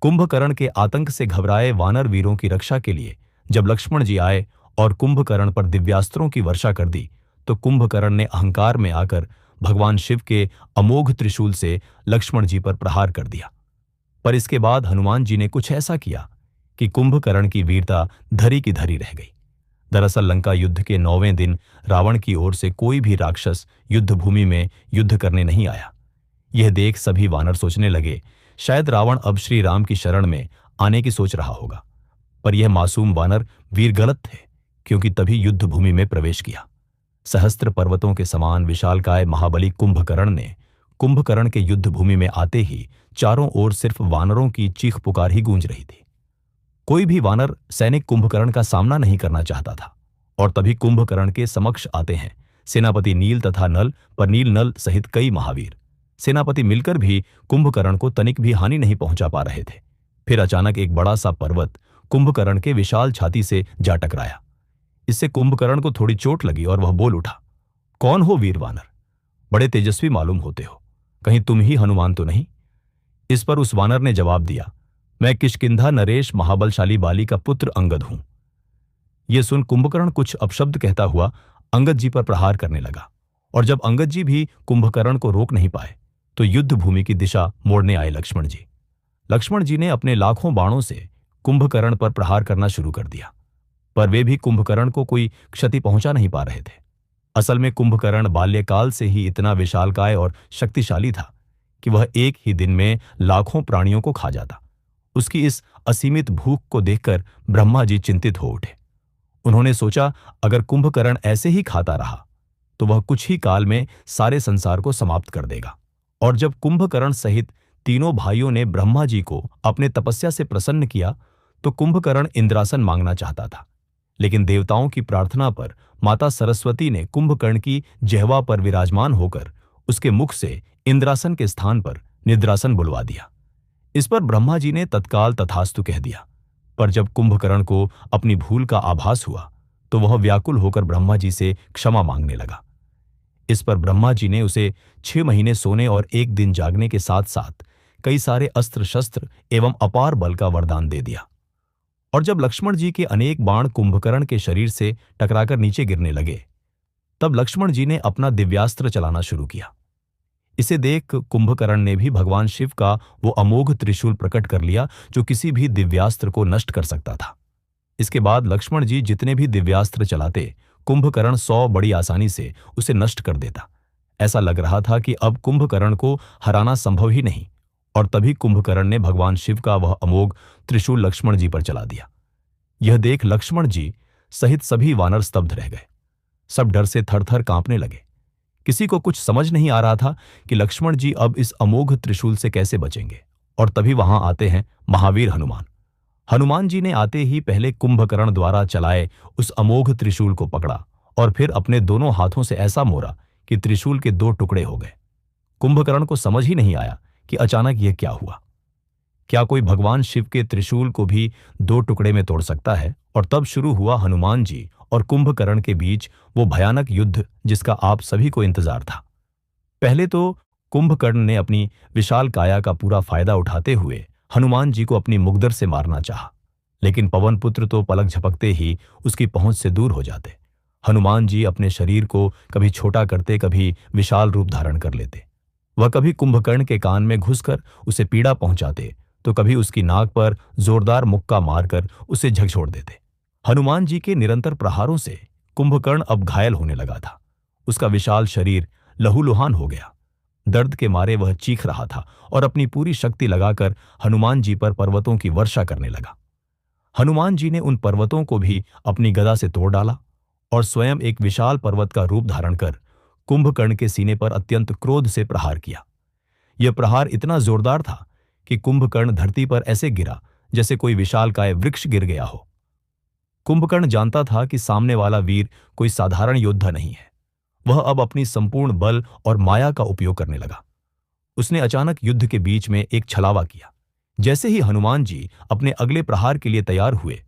कुंभकर्ण के आतंक से घबराए वानर वीरों की रक्षा के लिए जब लक्ष्मण जी आए और कुंभकर्ण पर दिव्यास्त्रों की वर्षा कर दी, तो कुंभकर्ण ने अहंकार में आकर भगवान शिव के अमोघ त्रिशूल से लक्ष्मण जी पर प्रहार कर दिया। पर इसके बाद हनुमान जी ने कुछ ऐसा किया कि कुंभकर्ण की वीरता धरी की धरी रह गई। दरअसल लंका युद्ध के 9वें दिन रावण की ओर से कोई भी राक्षस युद्ध भूमि में युद्ध करने नहीं आया। यह देख सभी वानर सोचने लगे, शायद रावण अब श्री राम की शरण में आने की सोच रहा होगा। पर यह मासूम वानर वीर गलत थे, क्योंकि तभी युद्ध भूमि में प्रवेश किया। सहस्त्र पर्वतों के समान विशालकाय महाबली कुंभकर्ण ने कुंभकर्ण के युद्ध भूमि में आते ही चारों ओर सिर्फ वानरों की चीख पुकार ही गूंज रही थी। कोई भी वानर सैनिक कुंभकर्ण का सामना नहीं करना चाहता था। और तभी कुंभकर्ण के समक्ष आते हैं सेनापति नील तथा नल, पर नील नल सहित कई महावीर। सेनापति मिलकर भी कुंभकर्ण को तनिक भी हानि नहीं पहुंचा पा रहे थे। फिर अचानक एक बड़ा सा पर्वत कुंभकर्ण के विशाल छाती से जा टकराया। इससे कुंभकर्ण को थोड़ी चोट लगी और वह बोल उठा, कौन हो वीर वानर? बड़े तेजस्वी मालूम होते हो, कहीं तुम ही हनुमान तो नहीं? इस पर उस वानर ने जवाब दिया, मैं किष्किंधा नरेश महाबलशाली बाली का पुत्र अंगद हूं। यह सुन कुंभकर्ण कुछ अपशब्द कहता हुआ अंगद जी पर प्रहार करने लगा। और जब अंगद जी भी कुंभकर्ण को रोक नहीं पाए, तो युद्ध भूमि की दिशा मोड़ने आए लक्ष्मण जी। लक्ष्मण जी ने अपने लाखों बाणों से कुंभकर्ण पर प्रहार करना शुरू कर दिया, पर वे भी कुंभकर्ण को कोई क्षति पहुंचा नहीं पा रहे थे। असल में कुंभकर्ण बाल्यकाल से ही इतना विशालकाय और शक्तिशाली था कि वह एक ही दिन में लाखों प्राणियों को खा जाता। उसकी इस असीमित भूख को देखकर ब्रह्मा जी चिंतित हो उठे। उन्होंने सोचा, अगर कुंभकर्ण ऐसे ही खाता रहा तो वह कुछ ही काल में सारे संसार को समाप्त कर देगा। और जब कुंभकर्ण सहित तीनों भाइयों ने ब्रह्मा जी को अपने तपस्या से प्रसन्न किया, तो कुंभकर्ण इंद्रासन मांगना चाहता था। लेकिन देवताओं की प्रार्थना पर माता सरस्वती ने कुंभकर्ण की जिह्वा पर विराजमान होकर उसके मुख से इंद्रासन के स्थान पर निद्रासन बुलवा दिया। इस पर ब्रह्मा जी ने तत्काल तथास्तु कह दिया। पर जब कुंभकर्ण को अपनी भूल का आभास हुआ, तो वह व्याकुल होकर ब्रह्मा जी से क्षमा मांगने लगा। इस पर ब्रह्मा जी ने उसे 6 महीने सोने और 1 दिन जागने के साथ साथ कई सारे अस्त्र शस्त्र एवं अपार बल का वरदान दे दिया। और जब लक्ष्मण जी के अनेक बाण कुंभकर्ण के शरीर से टकराकर नीचे गिरने लगे, तब लक्ष्मण जी ने अपना दिव्यास्त्र चलाना शुरू किया। इसे देख कुंभकर्ण ने भी भगवान शिव का वो अमोघ त्रिशूल प्रकट कर लिया, जो किसी भी दिव्यास्त्र को नष्ट कर सकता था। इसके बाद लक्ष्मण जी जितने भी दिव्यास्त्र चलाते, कुंभकर्ण 100 बड़ी आसानी से उसे नष्ट कर देता। ऐसा लग रहा था कि अब कुंभकर्ण को हराना संभव ही नहीं। और तभी कुंभकर्ण ने भगवान शिव का वह अमोघ त्रिशूल लक्ष्मण जी पर चला दिया। यह देख लक्ष्मण जी सहित सभी वानर स्तब्ध रह गए। सब डर से थर-थर कांपने लगे। किसी को कुछ समझ नहीं आ रहा था कि लक्ष्मण जी अब इस अमोघ त्रिशूल से कैसे बचेंगे। और तभी वहां आते हैं महावीर हनुमान। हनुमान जी ने आते ही पहले कुंभकर्ण द्वारा चलाए उस अमोघ त्रिशूल को पकड़ा और फिर अपने दोनों हाथों से ऐसा मोड़ा कि त्रिशूल के 2 टुकड़े हो गए। कुंभकर्ण को समझ ही नहीं आया कि अचानक यह क्या हुआ। क्या कोई भगवान शिव के त्रिशूल को भी 2 टुकड़े में तोड़ सकता है? और तब शुरू हुआ हनुमान जी और कुंभकर्ण के बीच वो भयानक युद्ध जिसका आप सभी को इंतजार था। पहले तो कुंभकर्ण ने अपनी विशाल काया का पूरा फायदा उठाते हुए हनुमान जी को अपनी मुग्दर से मारना चाहा, लेकिन पवन पुत्र तो पलक झपकते ही उसकी पहुंच से दूर हो जाते। हनुमान जी अपने शरीर को कभी छोटा करते, कभी विशाल रूप धारण कर लेते। वह कभी कुंभकर्ण के कान में घुसकर उसे पीड़ा पहुंचाते, तो कभी उसकी नाक पर जोरदार मुक्का मारकर उसे झकझोर देते। हनुमान जी के निरंतर प्रहारों से कुंभकर्ण अब घायल होने लगा था। उसका विशाल शरीर लहूलुहान हो गया। दर्द के मारे वह चीख रहा था और अपनी पूरी शक्ति लगाकर हनुमान जी पर पर्वतों की वर्षा करने लगा। हनुमान जी ने उन पर्वतों को भी अपनी गदा से तोड़ डाला और स्वयं एक विशाल पर्वत का रूप धारण कर कुंभकर्ण के सीने पर अत्यंत क्रोध से प्रहार किया। यह प्रहार इतना जोरदार था कि कुंभकर्ण धरती पर ऐसे गिरा जैसे कोई विशालकाय वृक्ष गिर गया हो। कुंभकर्ण जानता था कि सामने वाला वीर कोई साधारण योद्धा नहीं है। वह अब अपनी संपूर्ण बल और माया का उपयोग करने लगा। उसने अचानक युद्ध के बीच में एक छलावा किया। जैसे ही हनुमान जी अपने अगले प्रहार के लिए तैयार हुए,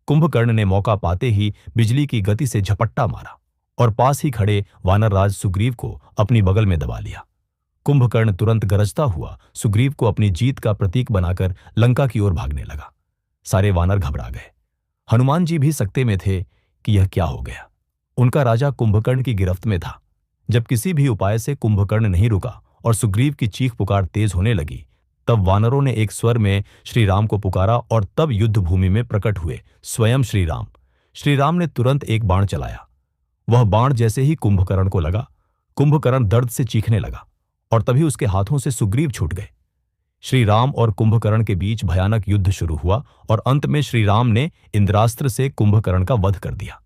कुंभकर्ण ने मौका पाते ही बिजली की गति से झपट्टा मारा और पास ही खड़े वानरराज सुग्रीव को अपनी बगल में दबा लिया। कुंभकर्ण तुरंत गरजता हुआ सुग्रीव को अपनी जीत का प्रतीक बनाकर लंका की ओर भागने लगा। सारे वानर घबरा गए। हनुमान जी भी सकते में थे कि यह क्या हो गया। उनका राजा कुंभकर्ण की गिरफ्त में था। जब किसी भी उपाय से कुंभकर्ण नहीं रुका और सुग्रीव की चीख पुकार तेज होने लगी, तब वानरों ने एक स्वर में श्री राम को पुकारा और तब युद्ध भूमि में प्रकट हुए स्वयं श्री राम। श्री राम ने तुरंत एक बाण चलाया। वह बाण जैसे ही कुंभकर्ण को लगा, कुंभकर्ण दर्द से चीखने लगा और तभी उसके हाथों से सुग्रीव छूट गए। श्री राम और कुंभकर्ण के बीच भयानक युद्ध शुरू हुआ और अंत में श्री राम ने इंद्रास्त्र से कुंभकर्ण का वध कर दिया।